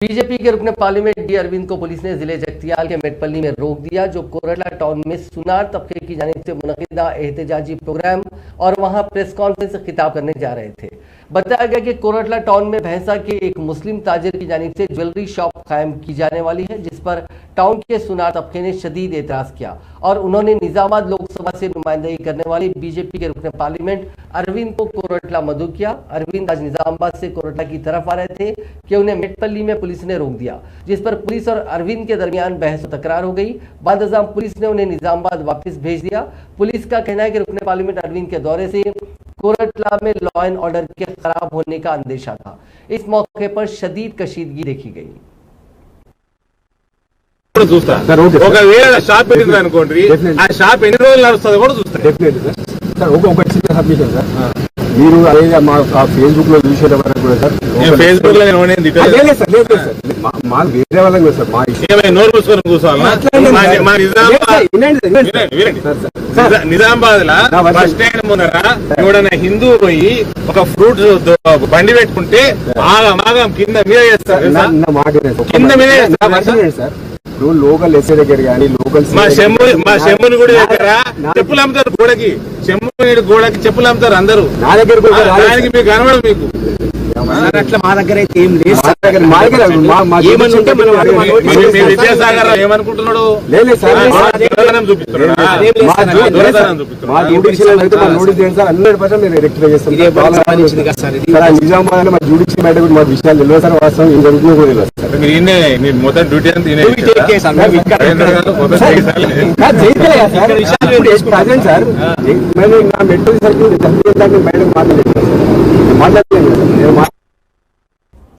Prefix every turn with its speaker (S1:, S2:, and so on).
S1: BJP के रुकने parliament D Arvind को पुलिस ने जिले जगतियाल के मेटपल्ली में रोक दिया, जो कोरटला टाउन में सुनार तबके की जानिब से मुनक़िदा एहतजाजी प्रोग्राम और वहां प्रेस कॉन्फ्रेंस से खिताब करने जा रहे थे। बताया गया कि कोरटला टाउन में भैंसा के एक मुस्लिम ताजिर की जानिब से ज्वेलरी शॉप कायम की जाने वाली है, जिस पर टाउन के सुनार तबके ने शदीद एतराज़ किया और उन्होंने निजामाबाद लोकसभा से नुमाइंदगी करने वाली बीजेपी के रुकने पार्लियामेंट अरविंद को कोरटला मदऊ किया। अरविंद आज निजामाबाद से कोरटला की तरफ आ रहे थे कि उन्हें मेटपल्ली में पुलिस ने रोक दिया, जिस पर पुलिस और अरविंद के दरमियान बहस और तकरार हो गई। बाद पुलिस ने उन्हें निजामाबाद वापस भेज दिया। पुलिस का कहना है कि रुकने पार्लियामेंट अरविंद के दौरे से कोरटला में लॉ एंड ऑर्डर के खराब होने का अंदेशा था। इस मौके पर शदीद कशीदगी देखी गई।
S2: షాప్ పెట్టింది అనుకోండి, ఆ షాప్ ఎన్ని రోజులు నడుస్తుంది కూడా చూస్తారు.
S3: మీరు అదే మా ఫేస్బుక్ లో చూసేట వరకు కూడా సార్,
S2: ఫేస్బుక్ లో నేను
S3: మాకు వేరే వాళ్ళకి సార్ మా
S2: నోరు మూసుకొని కూర్చోవాలా. నిజామాబాద్ లా బస్ స్టాండ్ ముందర ఎవడన్నా హిందూ పోయి ఒక ఫ్రూట్ బండి పెట్టుకుంటే ఆగం కింద మీద చేస్తారు, కింద మీద చేస్తారు
S3: సార్. ఇప్పుడు లోకల్ ఎస్ఐ దగ్గర కానీ లోకల్
S2: మా శంభుని గుడి దగ్గర చెప్పులు అమ్ముతారు, గోడకి శంభుని గోడకి చెప్పులు అమ్ముతారు అందరూ.
S3: నా దగ్గర
S2: దానికి మీకు కనబడదు. మీకు
S4: అట్లా మా దగ్గర అయితే ఏం లేదు.
S2: విద్యాసాగర్ ఏమనుకుంటున్నాడు? చూపిస్తున్నాడు.
S3: నిజామాబాద్ లో మా జ్యుడిషియల్ బయట మా విషయాలు తెలియదు సార్. వాస్తవం ఇంకా
S2: మొత్తం డ్యూటీ అంతా
S3: సార్. మెట్రో సర్కిల్ బయటకు మాట్లాడలేదు.